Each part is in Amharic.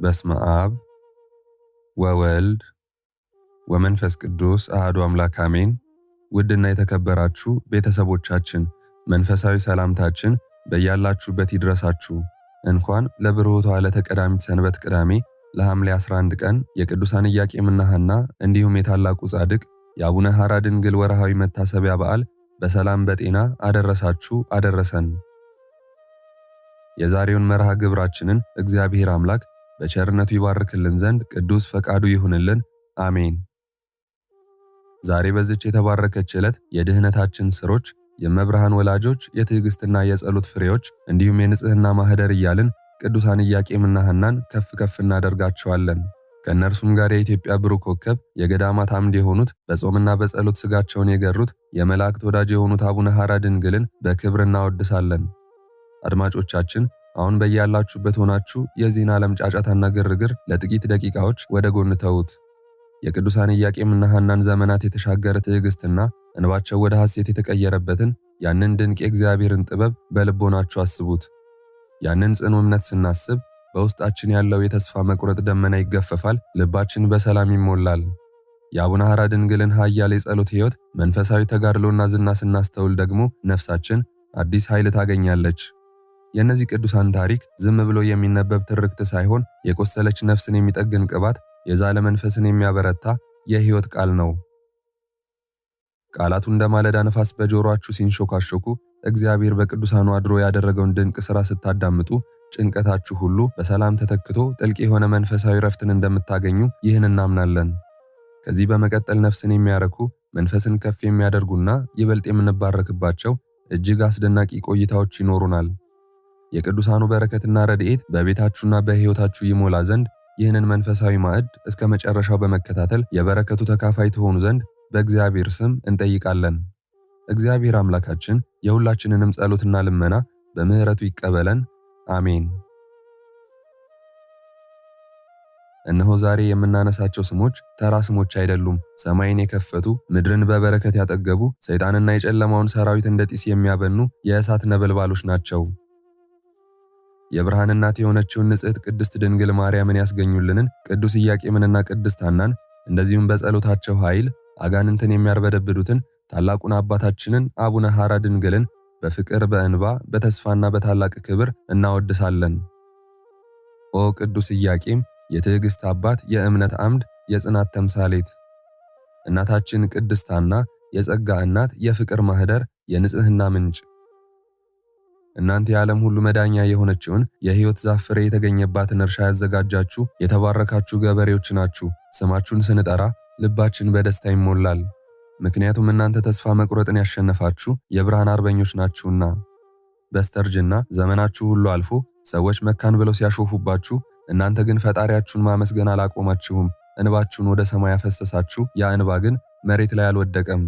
በስመ አብ ወወልድ ወመንፈስ ቅዱስ አሐዱ አምላክ አሜን። ውድና የተከበራችሁ ቤተሰቦቻችን መንፈሳዊ ሰላምታችን በያላችሁበት ይድረሳችሁ። እንኳን ለብሩህቷ ዕለተ ቀዳሚት ሰንበት ቅዳሜ ለሐምሌ 11 ቀን የቅዱሳን ኢያቄምና ሐና እንዲሁም የታላቁ ጻድቅ የአቡነ ሐራ ድንግል ወርሃዊ መታሰቢያ በዓል በሰላም በጤና አደረሳችሁ አደረሰን። የዛሬውን መርሃ ግብራችንን እግዚአብሔር አምላክ በቸርነቱ ይባርክልን ዘንድ ቅዱስ ፈቃዱ ይሁንልን፣ አሜን። ዛሬ በዚች የተባረከች ዕለት የድህነታችን ስሮች፣ የመብርሃን ወላጆች፣ የትዕግስትና የጸሎት ፍሬዎች እንዲሁም የንጽህና ማህደር እያልን ቅዱሳን ኢያቄምና ሐናን ከፍ ከፍ እናደርጋቸዋለን። ከእነርሱም ጋር የኢትዮጵያ ብሩህ ኮከብ የገዳማት አምድ የሆኑት በጾምና በጸሎት ስጋቸውን የገሩት የመላእክት ወዳጅ የሆኑት አቡነ ሐራ ድንግልን በክብር እናወድሳለን። አድማጮቻችን አሁን በያላችሁበት ሆናችሁ የዚህን ዓለም ጫጫታና ግርግር ለጥቂት ደቂቃዎች ወደ ጎን ተዉት። የቅዱሳን ኢያቄምና ሐናን ዘመናት የተሻገረ ትዕግስትና እንባቸው ወደ ሐሴት የተቀየረበትን ያንን ድንቅ የእግዚአብሔርን ጥበብ በልቦናችሁ አስቡት። ያንን ጽኑ እምነት ስናስብ በውስጣችን ያለው የተስፋ መቁረጥ ደመና ይገፈፋል፣ ልባችን በሰላም ይሞላል። የአቡነ ሐራ ድንግልን ኃያል የጸሎት ሕይወት፣ መንፈሳዊ ተጋድሎና ዝና ስናስተውል ደግሞ ነፍሳችን አዲስ ኃይል ታገኛለች። የእነዚህ ቅዱሳን ታሪክ ዝም ብሎ የሚነበብ ትርክት ሳይሆን የቆሰለች ነፍስን የሚጠግን ቅባት፣ የዛለ መንፈስን የሚያበረታ የሕይወት ቃል ነው። ቃላቱ እንደ ማለዳ ነፋስ በጆሮአችሁ ሲንሾካሾኩ እግዚአብሔር በቅዱሳኑ አድሮ ያደረገውን ድንቅ ሥራ ስታዳምጡ ጭንቀታችሁ ሁሉ በሰላም ተተክቶ ጥልቅ የሆነ መንፈሳዊ ረፍትን እንደምታገኙ ይህን እናምናለን። ከዚህ በመቀጠል ነፍስን የሚያረኩ መንፈስን ከፍ የሚያደርጉና ይበልጥ የምንባረክባቸው እጅግ አስደናቂ ቆይታዎች ይኖሩናል። የቅዱሳኑ በረከትና ረድኤት በቤታችሁና በሕይወታችሁ ይሞላ ዘንድ ይህንን መንፈሳዊ ማዕድ እስከ መጨረሻው በመከታተል የበረከቱ ተካፋይ ትሆኑ ዘንድ በእግዚአብሔር ስም እንጠይቃለን። እግዚአብሔር አምላካችን የሁላችንንም ጸሎትና ልመና በምሕረቱ ይቀበለን፣ አሜን። እነሆ ዛሬ የምናነሳቸው ስሞች ተራ ስሞች አይደሉም። ሰማይን የከፈቱ ምድርን በበረከት ያጠገቡ ሰይጣንና የጨለማውን ሰራዊት እንደ ጢስ የሚያበኑ የእሳት ነበልባሎች ናቸው። የብርሃን እናት የሆነችውን ንጽሕት ቅድስት ድንግል ማርያምን ያስገኙልንን ቅዱስ ኢያቄምንና ቅድስት ሐናን እንደዚሁም በጸሎታቸው ኃይል አጋንንትን የሚያርበደብዱትን ታላቁን አባታችንን አቡነ ሐራ ድንግልን በፍቅር በእንባ በተስፋና በታላቅ ክብር እናወድሳለን። ኦ ቅዱስ ኢያቄም፣ የትዕግስት አባት፣ የእምነት አምድ፣ የጽናት ተምሳሌት፣ እናታችን ቅድስት ሐና የጸጋ እናት፣ የፍቅር ማህደር፣ የንጽህና ምንጭ፣ እናንተ የዓለም ሁሉ መዳኛ የሆነችውን የሕይወት ዛፍ ፍሬ የተገኘባትን እርሻ ያዘጋጃችሁ የተባረካችሁ ገበሬዎች ናችሁ። ስማችሁን ስንጠራ ልባችን በደስታ ይሞላል። ምክንያቱም እናንተ ተስፋ መቁረጥን ያሸነፋችሁ የብርሃን አርበኞች ናችሁና። በስተርጅና ዘመናችሁ ሁሉ አልፎ ሰዎች መካን ብለው ሲያሾፉባችሁ፣ እናንተ ግን ፈጣሪያችሁን ማመስገን አላቆማችሁም። እንባችሁን ወደ ሰማይ ያፈሰሳችሁ፣ ያ እንባ ግን መሬት ላይ አልወደቀም፣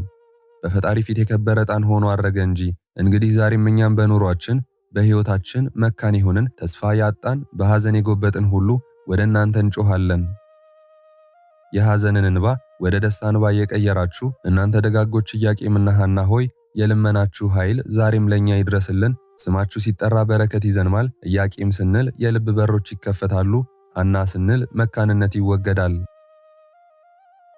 በፈጣሪ ፊት የከበረ ዕጣን ሆኖ አረገ እንጂ። እንግዲህ ዛሬም እኛም በኑሯችን በሕይወታችን መካን የሆንን ተስፋ ያጣን በሐዘን የጎበጥን ሁሉ ወደ እናንተ እንጮኻለን። የሐዘንን እንባ ወደ ደስታ እንባ እየቀየራችሁ እናንተ ደጋጎች ኢያቄምና ሐና ሆይ የልመናችሁ ኃይል ዛሬም ለእኛ ይድረስልን። ስማችሁ ሲጠራ በረከት ይዘንማል። ኢያቄም ስንል የልብ በሮች ይከፈታሉ፣ ሐና ስንል መካንነት ይወገዳል።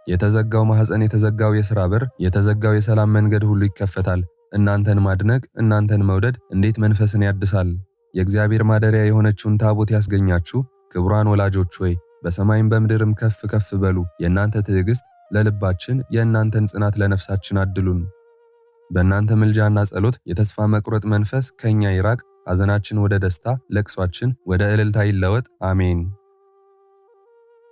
የተዘጋው ማኅፀን፣ የተዘጋው የሥራ በር፣ የተዘጋው የሰላም መንገድ ሁሉ ይከፈታል። እናንተን ማድነቅ፣ እናንተን መውደድ እንዴት መንፈስን ያድሳል። የእግዚአብሔር ማደሪያ የሆነችውን ታቦት ያስገኛችሁ ክቡራን ወላጆች ሆይ በሰማይም በምድርም ከፍ ከፍ በሉ። የእናንተ ትዕግስት ለልባችን፣ የእናንተን ጽናት ለነፍሳችን አድሉን። በእናንተ ምልጃና ጸሎት የተስፋ መቁረጥ መንፈስ ከኛ ይራቅ። ሐዘናችን ወደ ደስታ፣ ለቅሷችን ወደ እልልታ ይለወጥ፣ አሜን።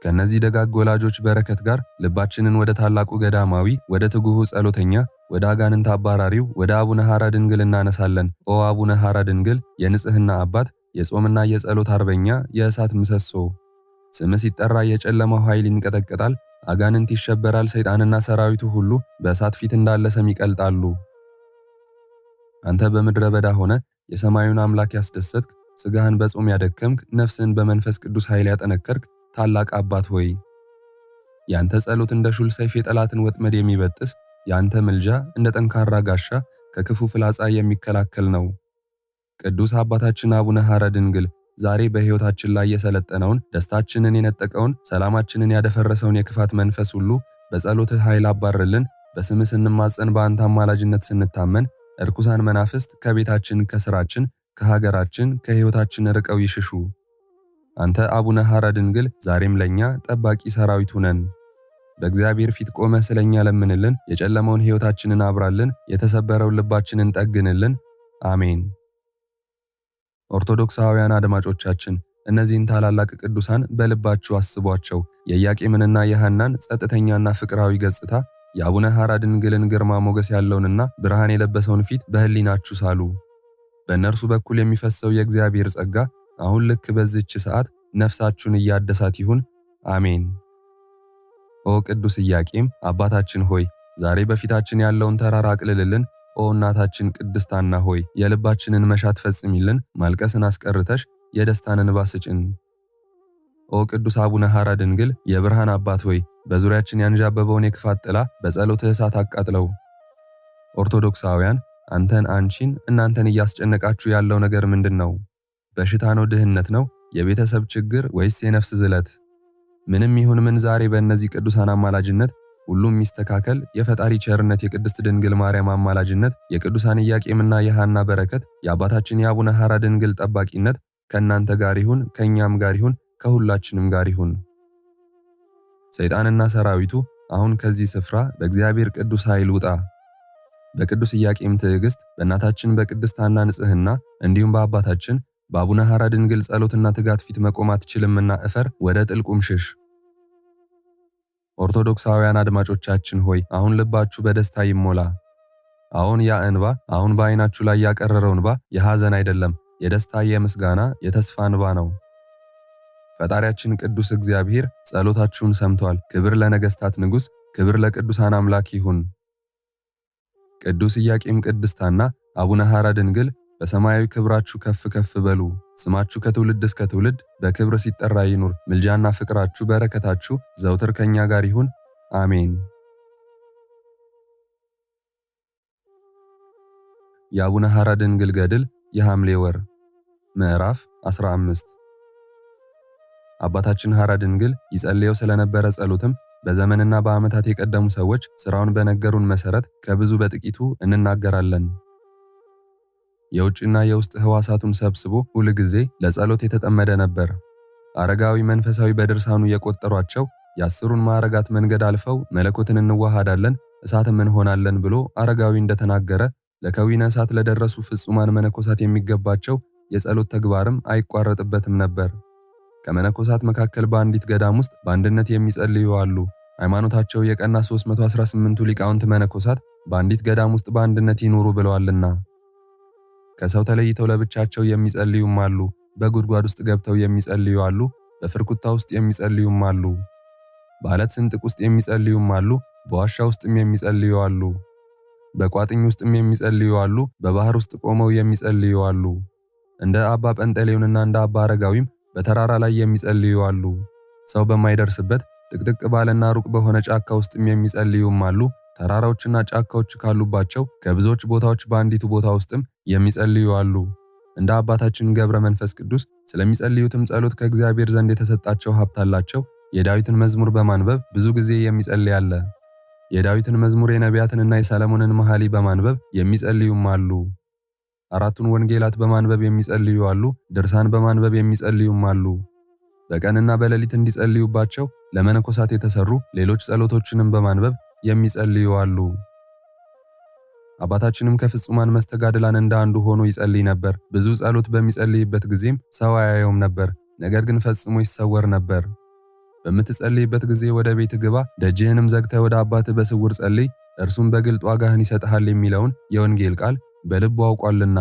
ከነዚህ ደጋግ ወላጆች በረከት ጋር ልባችንን ወደ ታላቁ ገዳማዊ፣ ወደ ትጉሁ ጸሎተኛ፣ ወደ አጋንንት አባራሪው ወደ አቡነ ሐራ ድንግል እናነሳለን። ኦ አቡነ ሐራ ድንግል፣ የንጽህና አባት፣ የጾምና የጸሎት አርበኛ፣ የእሳት ምሰሶ፣ ስምህ ሲጠራ የጨለማው ኃይል ይንቀጠቀጣል፣ አጋንንት ይሸበራል፣ ሰይጣንና ሰራዊቱ ሁሉ በእሳት ፊት እንዳለ ሰም ይቀልጣሉ። አንተ በምድረ በዳ ሆነ የሰማዩን አምላክ ያስደሰትክ፣ ስጋህን በጾም ያደከምክ፣ ነፍስህን በመንፈስ ቅዱስ ኃይል ያጠነከርክ ታላቅ አባት ሆይ ያንተ ጸሎት እንደ ሹል ሰይፍ የጠላትን ወጥመድ የሚበጥስ፣ ያንተ ምልጃ እንደ ጠንካራ ጋሻ ከክፉ ፍላጻ የሚከላከል ነው። ቅዱስ አባታችን አቡነ ሐራ ድንግል ዛሬ በሕይወታችን ላይ የሰለጠነውን፣ ደስታችንን የነጠቀውን፣ ሰላማችንን ያደፈረሰውን የክፋት መንፈስ ሁሉ በጸሎትህ ኃይል አባርልን። በስምህ ስንማጸን፣ በአንተ አማላጅነት ስንታመን እርኩሳን መናፍስት ከቤታችን፣ ከስራችን፣ ከሀገራችን፣ ከሕይወታችን ርቀው ይሽሹ። አንተ አቡነ ሐራ ድንግል ዛሬም ለኛ ጠባቂ ሰራዊት ሁነን። በእግዚአብሔር ፊት ቆመህ ስለኛ ለምንልን። የጨለመውን ሕይወታችንን አብራልን፣ የተሰበረውን ልባችንን ጠግንልን። አሜን። ኦርቶዶክሳውያን አድማጮቻችን እነዚህን ታላላቅ ቅዱሳን በልባችሁ አስቧቸው። የኢያቄምንና የሐናን ጸጥተኛና ፍቅራዊ ገጽታ፣ የአቡነ ሐራ ድንግልን ግርማ ሞገስ ያለውንና ብርሃን የለበሰውን ፊት በሕሊናችሁ ሳሉ። በእነርሱ በኩል የሚፈሰው የእግዚአብሔር ጸጋ አሁን ልክ በዚህች ሰዓት ነፍሳችሁን እያደሳት ይሁን። አሜን። ኦ ቅዱስ ኢያቄም አባታችን ሆይ ዛሬ በፊታችን ያለውን ተራራ አቅልልልን። ኦ እናታችን ቅድስት ሐና ሆይ የልባችንን መሻት ፈጽሚልን። ማልቀስን አስቀርተሽ የደስታን እንባ ስጭን። ኦ ቅዱስ አቡነ ሐራ ድንግል የብርሃን አባት ሆይ በዙሪያችን ያንዣበበውን የክፋት ጥላ በጸሎትህ እሳት አቃጥለው። ኦርቶዶክሳውያን አንተን፣ አንቺን፣ እናንተን እያስጨነቃችሁ ያለው ነገር ምንድን ነው? በሽታ ነው? ድህነት ነው? የቤተሰብ ችግር ወይስ የነፍስ ዝለት? ምንም ይሁን ምን ዛሬ በእነዚህ ቅዱሳን አማላጅነት ሁሉም የሚስተካከል። የፈጣሪ ቸርነት፣ የቅድስት ድንግል ማርያም አማላጅነት፣ የቅዱሳን ኢያቄምና የሐና በረከት፣ የአባታችን የአቡነ ሐራ ድንግል ጠባቂነት ከእናንተ ጋር ይሁን፣ ከእኛም ጋር ይሁን፣ ከሁላችንም ጋር ይሁን። ሰይጣንና ሰራዊቱ አሁን ከዚህ ስፍራ በእግዚአብሔር ቅዱስ ኃይል ውጣ። በቅዱስ ኢያቄም ትዕግስት፣ በእናታችን በቅድስት ሐና ንጽሕና እንዲሁም በአባታችን በአቡነ ሐራ ድንግል ጸሎትና ትጋት ፊት መቆም አትችልምና እፈር፣ ወደ ጥልቁም ሽሽ። ኦርቶዶክሳውያን አድማጮቻችን ሆይ አሁን ልባችሁ በደስታ ይሞላ። አሁን ያ እንባ፣ አሁን በዓይናችሁ ላይ ያቀረረው እንባ የሐዘን አይደለም፣ የደስታ፣ የምስጋና፣ የተስፋ እንባ ነው። ፈጣሪያችን ቅዱስ እግዚአብሔር ጸሎታችሁን ሰምቷል። ክብር ለነገሥታት ንጉሥ፣ ክብር ለቅዱሳን አምላክ ይሁን። ቅዱስ ኢያቄም፣ ቅድስት ሐና፣ አቡነ ሐራ ድንግል በሰማያዊ ክብራችሁ ከፍ ከፍ በሉ። ስማችሁ ከትውልድ እስከ ትውልድ በክብር ሲጠራ ይኑር። ምልጃና ፍቅራችሁ፣ በረከታችሁ ዘውትር ከኛ ጋር ይሁን። አሜን። የአቡነ ሐራ ድንግል ገድል የሐምሌ ወር ምዕራፍ 15 አባታችን ሐራ ድንግል ይጸልየው ስለነበረ ጸሎትም በዘመንና በዓመታት የቀደሙ ሰዎች ሥራውን በነገሩን መሠረት ከብዙ በጥቂቱ እንናገራለን። የውጭና የውስጥ ሕዋሳቱን ሰብስቦ ሁል ጊዜ ለጸሎት የተጠመደ ነበር። አረጋዊ መንፈሳዊ በድርሳኑ የቆጠሯቸው የአስሩን ማዕረጋት መንገድ አልፈው መለኮትን እንዋሃዳለን እሳትም እንሆናለን ብሎ አረጋዊ እንደተናገረ ለከዊነ እሳት ለደረሱ ፍጹማን መነኮሳት የሚገባቸው የጸሎት ተግባርም አይቋረጥበትም ነበር። ከመነኮሳት መካከል በአንዲት ገዳም ውስጥ በአንድነት የሚጸልዩ አሉ። ሃይማኖታቸው የቀና 318ቱ ሊቃውንት መነኮሳት በአንዲት ገዳም ውስጥ በአንድነት ይኑሩ ብለዋልና። ከሰው ተለይተው ለብቻቸው የሚጸልዩም አሉ። በጉድጓድ ውስጥ ገብተው የሚጸልዩ አሉ። በፍርኩታ ውስጥ የሚጸልዩም አሉ። በዓለት ስንጥቅ ውስጥ የሚጸልዩም አሉ። በዋሻ ውስጥም የሚጸልዩ አሉ። በቋጥኝ ውስጥም የሚጸልዩ አሉ። በባህር ውስጥ ቆመው የሚጸልዩ አሉ። እንደ አባ ጰንጠሌዎንና እንደ አባ አረጋዊም በተራራ ላይ የሚጸልዩ አሉ። ሰው በማይደርስበት ጥቅጥቅ ባለና ሩቅ በሆነ ጫካ ውስጥም የሚጸልዩም አሉ። ተራራዎችና ጫካዎች ካሉባቸው ከብዙዎች ቦታዎች በአንዲቱ ቦታ ውስጥም የሚጸልዩ አሉ። እንደ አባታችን ገብረ መንፈስ ቅዱስ ስለሚጸልዩትም ጸሎት ከእግዚአብሔር ዘንድ የተሰጣቸው ሀብት አላቸው። የዳዊትን መዝሙር በማንበብ ብዙ ጊዜ የሚጸልይ አለ። የዳዊትን መዝሙር፣ የነቢያትንና የሰለሞንን መሐሊ በማንበብ የሚጸልዩም አሉ። አራቱን ወንጌላት በማንበብ የሚጸልዩ አሉ። ድርሳን በማንበብ የሚጸልዩም አሉ። በቀንና በሌሊት እንዲጸልዩባቸው ለመነኮሳት የተሰሩ ሌሎች ጸሎቶችንም በማንበብ የሚጸልዩ አሉ። አባታችንም ከፍጹማን መስተጋድላን እንደ አንዱ ሆኖ ይጸልይ ነበር። ብዙ ጸሎት በሚጸልይበት ጊዜም ሰው አያየውም ነበር፣ ነገር ግን ፈጽሞ ይሰወር ነበር። በምትጸልይበት ጊዜ ወደ ቤት ግባ፣ ደጅህንም ዘግተህ ወደ አባትህ በስውር ጸልይ፣ እርሱም በግልጥ ዋጋህን ይሰጥሃል የሚለውን የወንጌል ቃል በልቡ አውቋልና።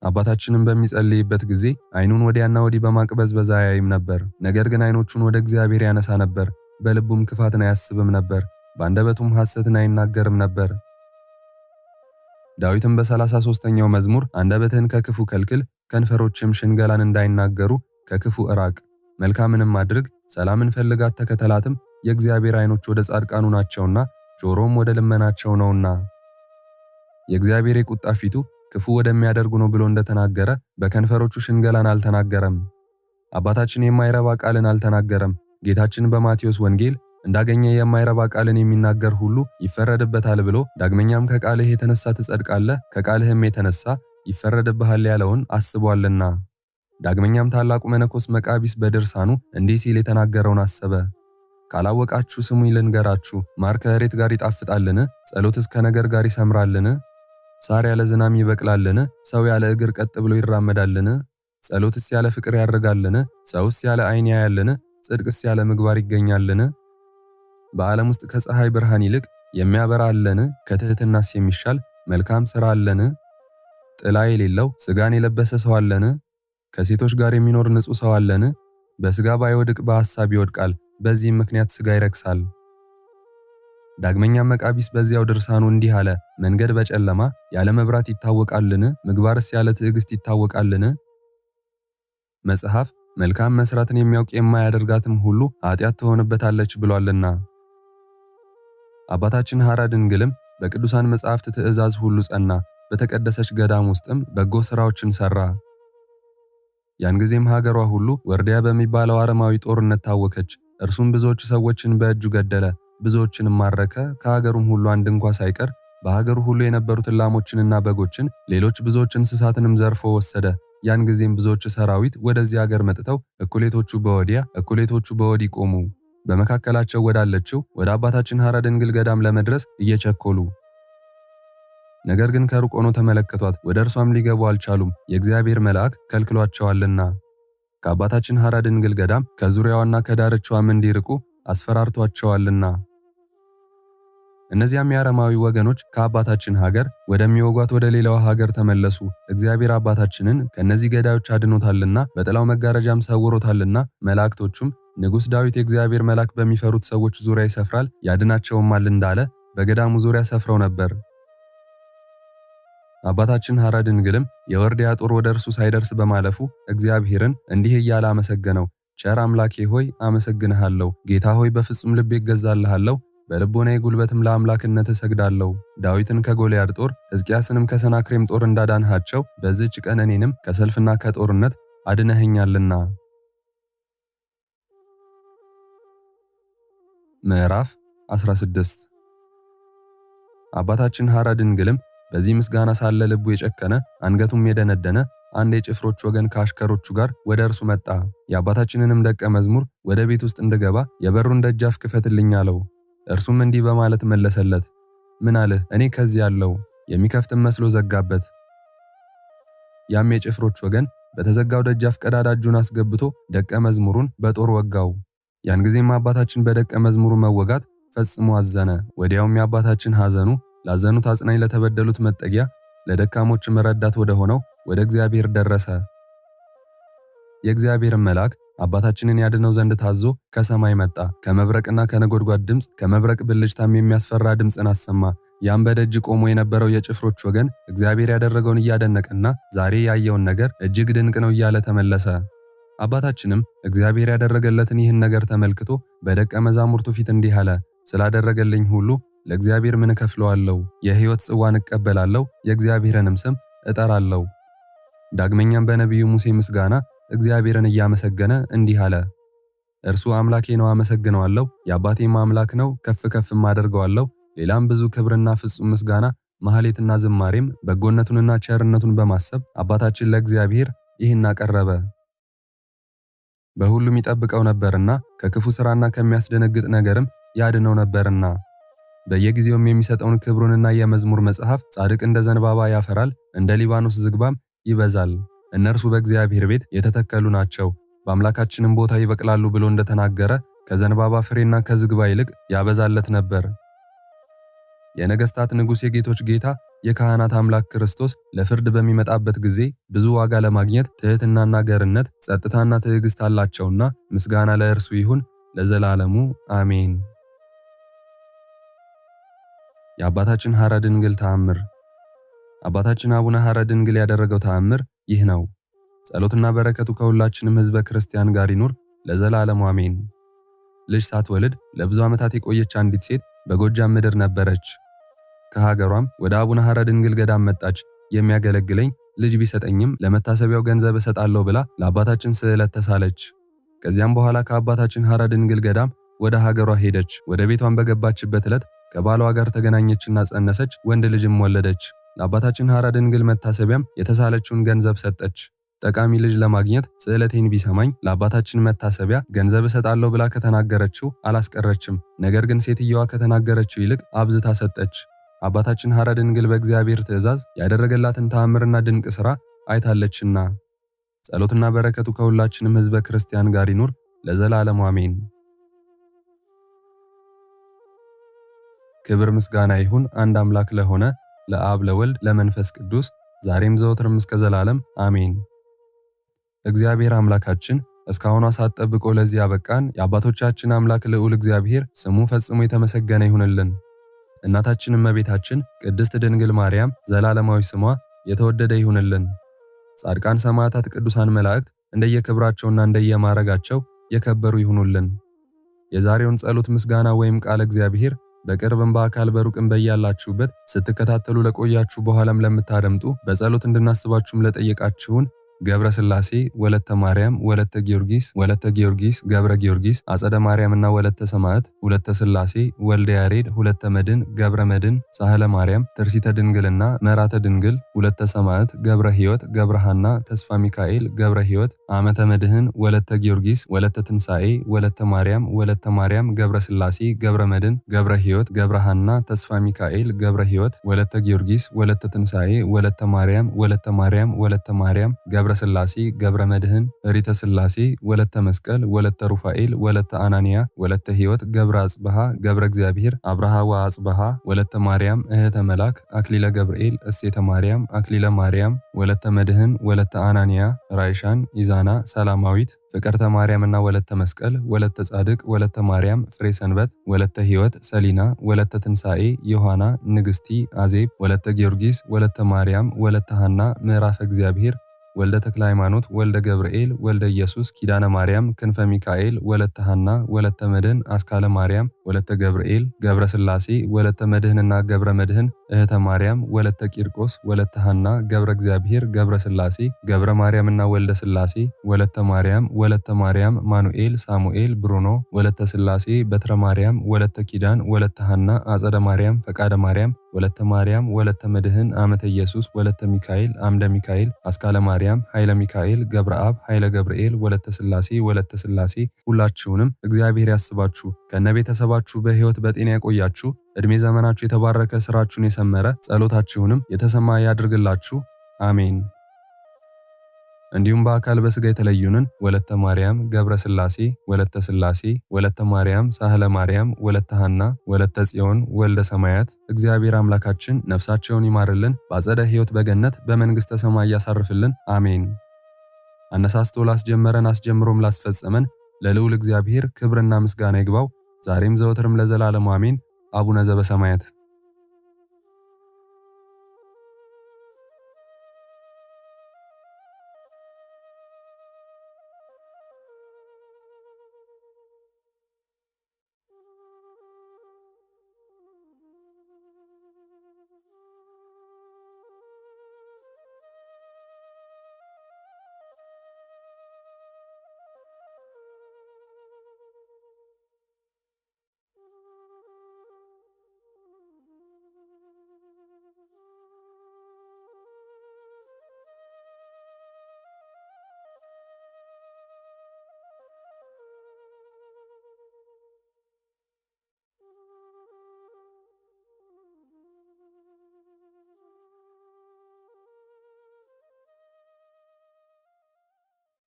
አባታችንም በሚጸልይበት ጊዜ ዓይኑን ወዲያና ወዲህ በማቅበዝበዝ አያይም ነበር፣ ነገር ግን ዓይኖቹን ወደ እግዚአብሔር ያነሳ ነበር። በልቡም ክፋትን አያስብም ነበር፣ በአንደበቱም ሐሰትን አይናገርም ነበር። ዳዊትም በ33ኛው መዝሙር አንደበትህን ከክፉ ከልክል፣ ከንፈሮችም ሽንገላን እንዳይናገሩ ከክፉ እራቅ፣ መልካምንም አድርግ፣ ሰላምን ፈልጋት ተከተላትም፣ የእግዚአብሔር ዓይኖች ወደ ጻድቃኑ ናቸውና ጆሮም ወደ ልመናቸው ነውና። የእግዚአብሔር የቁጣ ፊቱ ክፉ ወደሚያደርጉ ነው ብሎ እንደተናገረ በከንፈሮቹ ሽንገላን አልተናገረም። አባታችን የማይረባ ቃልን አልተናገረም። ጌታችን በማቴዎስ ወንጌል እንዳገኘ የማይረባ ቃልን የሚናገር ሁሉ ይፈረድበታል ብሎ ዳግመኛም ከቃልህ የተነሳ ትጸድቃለህ፣ ከቃልህም የተነሳ ይፈረድብሃል ያለውን አስቧልና። ዳግመኛም ታላቁ መነኮስ መቃቢስ በድርሳኑ እንዲህ ሲል የተናገረውን አሰበ። ካላወቃችሁ ስሙኝ ልንገራችሁ፣ ማር ከእሬት ጋር ይጣፍጣልን? ጸሎትስ ከነገር ጋር ይሰምራልን? ሳር ያለ ዝናም ይበቅላልን? ሰው ያለ እግር ቀጥ ብሎ ይራመዳልን? ጸሎትስ ያለ ፍቅር ያደርጋልን? ሰውስ ያለ ዓይን ያያልን? ጽድቅስ ያለ ምግባር ይገኛልን? በዓለም ውስጥ ከፀሐይ ብርሃን ይልቅ የሚያበራ አለን? ከትህትናስ የሚሻል መልካም ሥራ አለን? ጥላ የሌለው ሥጋን የለበሰ ሰው አለን? ከሴቶች ጋር የሚኖር ንጹሕ ሰው አለን? በሥጋ ባይወድቅ በሐሳብ ይወድቃል፣ በዚህም ምክንያት ሥጋ ይረክሳል። ዳግመኛም መቃቢስ በዚያው ድርሳኑ እንዲህ አለ። መንገድ በጨለማ ያለ መብራት ይታወቃልን? ምግባርስ ያለ ትዕግስት ይታወቃልን? መጽሐፍ መልካም መስራትን የሚያውቅ የማያደርጋትም ሁሉ ኃጢአት ትሆንበታለች ብሏልና። አባታችን ሐራ ድንግልም በቅዱሳን መጻሕፍት ትእዛዝ ሁሉ ጸና። በተቀደሰች ገዳም ውስጥም በጎ ሥራዎችን ሠራ። ያን ጊዜም ሀገሯ ሁሉ ወርዲያ በሚባለው አረማዊ ጦርነት ታወከች። እርሱም ብዙዎች ሰዎችን በእጁ ገደለ፣ ብዙዎችንም ማረከ። ከሀገሩም ሁሉ አንድ እንኳ ሳይቀር በሀገሩ ሁሉ የነበሩትን ላሞችንና በጎችን፣ ሌሎች ብዙዎች እንስሳትንም ዘርፎ ወሰደ። ያን ጊዜም ብዙዎች ሰራዊት ወደዚህ ሀገር መጥተው እኩሌቶቹ በወዲያ እኩሌቶቹ በወዲህ ቆሙ። በመካከላቸው ወዳለችው ወደ አባታችን ሐራ ድንግል ገዳም ለመድረስ እየቸኮሉ፣ ነገር ግን ከሩቅ ሆነው ተመለከቷት፣ ወደ እርሷም ሊገቡ አልቻሉም፣ የእግዚአብሔር መልአክ ከልክሏቸዋልና። ከአባታችን ሐራ ድንግል ገዳም ከዙሪያዋና ከዳርቻዋም እንዲርቁ አስፈራርቷቸዋልና። እነዚያም የአረማዊ ወገኖች ከአባታችን ሀገር ወደሚወጓት ወደ ሌላዋ ሀገር ተመለሱ። እግዚአብሔር አባታችንን ከነዚህ ገዳዮች አድኖታልና በጥላው መጋረጃም ሰውሮታልና። መላእክቶቹም ንጉሥ ዳዊት የእግዚአብሔር መልአክ በሚፈሩት ሰዎች ዙሪያ ይሰፍራል ያድናቸውማል እንዳለ በገዳሙ ዙሪያ ሰፍረው ነበር። አባታችን ሐራ ድንግልም የወርዲያ ጦር ወደ እርሱ ሳይደርስ በማለፉ እግዚአብሔርን እንዲህ እያለ አመሰገነው። ቸር አምላኬ ሆይ አመሰግንሃለሁ። ጌታ ሆይ በፍጹም ልቤ እገዛልሃለሁ፣ በልቦናዬ ጉልበትም ለአምላክነት እሰግዳለሁ። ዳዊትን ከጎልያድ ጦር ሕዝቅያስንም ከሰናክሬም ጦር እንዳዳንሃቸው በዚህች ቀን እኔንም ከሰልፍና ከጦርነት አድነኸኛልና። ምዕራፍ 16 አባታችን ሐራ ድንግልም በዚህ ምስጋና ሳለ ልቡ የጨከነ አንገቱም የደነደነ አንድ የጭፍሮች ወገን ከአሽከሮቹ ጋር ወደ እርሱ መጣ። የአባታችንንም ደቀ መዝሙር ወደ ቤት ውስጥ እንድገባ የበሩን ደጃፍ ክፈትልኝ አለው። እርሱም እንዲህ በማለት መለሰለት፣ ምን አልህ? እኔ ከዚህ አለው። የሚከፍትም መስሎ ዘጋበት። ያም የጭፍሮች ወገን በተዘጋው ደጃፍ ቀዳዳ እጁን አስገብቶ ደቀ መዝሙሩን በጦር ወጋው። ያን ጊዜም አባታችን በደቀ መዝሙሩ መወጋት ፈጽሞ አዘነ። ወዲያውም የአባታችን ሐዘኑ ላዘኑት አጽናኝ፣ ለተበደሉት መጠጊያ፣ ለደካሞችም ረዳት ወደ ሆነው ወደ እግዚአብሔር ደረሰ። የእግዚአብሔርን መልአክ አባታችንን ያድነው ዘንድ ታዞ ከሰማይ መጣ። ከመብረቅና ከነጎድጓድ ድምፅ፣ ከመብረቅ ብልጭታም የሚያስፈራ ድምፅን አሰማ። ያም በደጅ ቆሞ የነበረው የጭፍሮች ወገን እግዚአብሔር ያደረገውን እያደነቀና ዛሬ ያየውን ነገር እጅግ ድንቅ ነው እያለ ተመለሰ። አባታችንም እግዚአብሔር ያደረገለትን ይህን ነገር ተመልክቶ በደቀ መዛሙርቱ ፊት እንዲህ አለ፣ ስላደረገልኝ ሁሉ ለእግዚአብሔር ምን እከፍለዋለሁ? የሕይወት ጽዋን እቀበላለሁ፣ የእግዚአብሔርንም ስም እጠራለሁ። ዳግመኛም በነቢዩ ሙሴ ምስጋና እግዚአብሔርን እያመሰገነ እንዲህ አለ፣ እርሱ አምላኬ ነው፣ አመሰግነዋለሁ። የአባቴም አምላክ ነው፣ ከፍ ከፍም አደርገዋለሁ። ሌላም ብዙ ክብርና ፍጹም ምስጋና፣ ማህሌትና ዝማሬም በጎነቱንና ቸርነቱን በማሰብ አባታችን ለእግዚአብሔር ይህን አቀረበ። በሁሉም ይጠብቀው ነበርና ከክፉ ሥራና ከሚያስደነግጥ ነገርም ያድነው ነበርና። በየጊዜውም የሚሰጠውን ክብሩንና የመዝሙር መጽሐፍ ጻድቅ እንደ ዘንባባ ያፈራል፣ እንደ ሊባኖስ ዝግባም ይበዛል። እነርሱ በእግዚአብሔር ቤት የተተከሉ ናቸው፣ በአምላካችንም ቦታ ይበቅላሉ ብሎ እንደተናገረ ከዘንባባ ፍሬና ከዝግባ ይልቅ ያበዛለት ነበር። የነገሥታት ንጉሥ የጌቶች ጌታ የካህናት አምላክ ክርስቶስ ለፍርድ በሚመጣበት ጊዜ ብዙ ዋጋ ለማግኘት ትሕትናና ገርነት፣ ጸጥታና ትዕግስት አላቸውና ምስጋና ለእርሱ ይሁን ለዘላለሙ አሜን። የአባታችን ሐራ ድንግል ተአምር። አባታችን አቡነ ሐራ ድንግል ያደረገው ተአምር ይህ ነው። ጸሎትና በረከቱ ከሁላችንም ሕዝበ ክርስቲያን ጋር ይኑር ለዘላለሙ አሜን። ልጅ ሳትወልድ ለብዙ ዓመታት የቆየች አንዲት ሴት በጎጃም ምድር ነበረች። ከሀገሯም ወደ አቡነ ሐራ ድንግል ገዳም መጣች። የሚያገለግለኝ ልጅ ቢሰጠኝም ለመታሰቢያው ገንዘብ እሰጣለሁ ብላ ለአባታችን ስዕለት ተሳለች። ከዚያም በኋላ ከአባታችን ሐራ ድንግል ገዳም ወደ ሀገሯ ሄደች። ወደ ቤቷን በገባችበት ዕለት ከባሏ ጋር ተገናኘችና ጸነሰች፣ ወንድ ልጅም ወለደች። ለአባታችን ሐራ ድንግል መታሰቢያም የተሳለችውን ገንዘብ ሰጠች። ጠቃሚ ልጅ ለማግኘት ስዕለቴን ቢሰማኝ ለአባታችን መታሰቢያ ገንዘብ እሰጣለሁ ብላ ከተናገረችው አላስቀረችም። ነገር ግን ሴትየዋ ከተናገረችው ይልቅ አብዝታ ሰጠች። አባታችን ሐራ ድንግል በእግዚአብሔር ትእዛዝ ያደረገላትን ተአምርና ድንቅ ሥራ አይታለችና። ጸሎትና በረከቱ ከሁላችንም ሕዝበ ክርስቲያን ጋር ይኑር ለዘላለሙ አሜን። ክብር ምስጋና ይሁን አንድ አምላክ ለሆነ ለአብ ለወልድ ለመንፈስ ቅዱስ ዛሬም ዘወትርም እስከ ዘላለም አሜን። እግዚአብሔር አምላካችን እስካሁኗ ሰዓት ጠብቆ ለዚህ ያበቃን የአባቶቻችን አምላክ ልዑል እግዚአብሔር ስሙ ፈጽሞ የተመሰገነ ይሁንልን። እናታችን እመቤታችን ቅድስት ድንግል ማርያም ዘላለማዊ ስሟ የተወደደ ይሁንልን። ጻድቃን ሰማዕታት፣ ቅዱሳን መላእክት እንደየክብራቸውና እንደየማዕረጋቸው የከበሩ ይሁኑልን። የዛሬውን ጸሎት ምስጋና ወይም ቃለ እግዚአብሔር በቅርብም በአካል በሩቅም በያላችሁበት ስትከታተሉ ለቆያችሁ በኋላም ለምታደምጡ በጸሎት እንድናስባችሁም ለጠየቃችሁን ገብረ ሥላሴ ወለተ ማርያም ወለተ ጊዮርጊስ ገብረ ጊዮርጊስ አጸደ ማርያምና ወለተ ሰማዕት ወለተ ሥላሴ ወልደ ያሬድ ሁለተ መድን ገብረ መድን ሳህለ ማርያም ትርሲተ ድንግልና መራተ ድንግል ሁለተ ሰማዕት ገብረ ሕይወት ገብረ ሐና ተስፋ ሚካኤል ገብረ ሕይወት አመተ መድህን ወለተ ጊዮርጊስ ወለተ ትንሣኤ ወለተ ማርያም ገብረ ሥላሴ ገብረ መድን ገብረ ሕይወት ገብረ ሐና ተስፋ ሚካኤል ገብረ ሕይወት ወለተ ጊዮርጊስ ወለተ ትንሣኤ ወለተ ማርያም ወለተ ማርያም ገብረ ሥላሴ ገብረ መድህን ሪተ ሥላሴ ወለተ መስቀል ወለተ ሩፋኤል ወለተ አናንያ ወለተ ሕይወት ገብረ አጽብሃ ገብረ እግዚአብሔር አብርሃ ወአጽብሃ ወለተ ማርያም እህተ መላክ አክሊለ ገብርኤል እሴተ ማርያም አክሊለ ማርያም ወለተ መድህን ወለተ አናንያ ራይሻን ኢዛና ሰላማዊት ፍቅርተ ማርያምና ወለተ መስቀል ወለተ ጻድቅ ወለተ ማርያም ፍሬ ሰንበት ወለተ ሕይወት ሰሊና ወለተ ትንሣኤ ዮሐና ንግስቲ አዜብ ወለተ ጊዮርጊስ ወለተ ማርያም ወለተ ሐና ምዕራፍ እግዚአብሔር ወልደ ተክለ ሃይማኖት ወልደ ገብርኤል ወልደ ኢየሱስ ኪዳነ ማርያም ክንፈ ሚካኤል ወለተ ሐና ወለተ መድህን አስካለ ማርያም ወለተ ገብርኤል ገብረ ሥላሴ ወለተ መድህንና ገብረ መድህን እህተ ማርያም ወለተ ቂርቆስ ወለተ ሐና ገብረ እግዚአብሔር ገብረ ሥላሴ ገብረ ማርያምና ወልደ ሥላሴ ወለተ ማርያም ማኑኤል ሳሙኤል ብሩኖ ወለተ ሥላሴ በትረ ማርያም ወለተ ኪዳን ወለተ ሐና አጸደ ማርያም ፈቃደ ማርያም ወለተ ማርያም ወለተ መድህን አመተ ኢየሱስ ወለተ ሚካኤል አምደ ሚካኤል አስካለ ማርያም ኃይለ ሚካኤል ገብረ አብ ኃይለ ገብርኤል ወለተ ሥላሴ ሁላችሁንም እግዚአብሔር ያስባችሁ ከነ ቤተሰባችሁ በሕይወት በጤና ያቆያችሁ። እድሜ ዘመናችሁ የተባረከ ስራችሁን የሰመረ ጸሎታችሁንም የተሰማ ያድርግላችሁ አሜን። እንዲሁም በአካል በስጋ የተለዩንን ወለተ ማርያም ገብረ ሥላሴ ወለተ ማርያም ሳህለ ማርያም ወለተ ሐና ወለተ ጽዮን ወልደ ሰማያት እግዚአብሔር አምላካችን ነፍሳቸውን ይማርልን፣ በአጸደ ሕይወት በገነት በመንግሥተ ሰማይ ያሳርፍልን አሜን። አነሳስቶ ላስጀመረን አስጀምሮም ላስፈጸመን ለልዑል እግዚአብሔር ክብርና ምስጋና ይግባው ዛሬም ዘወትርም ለዘላለሙ አሜን። አቡነ ዘበሰማያት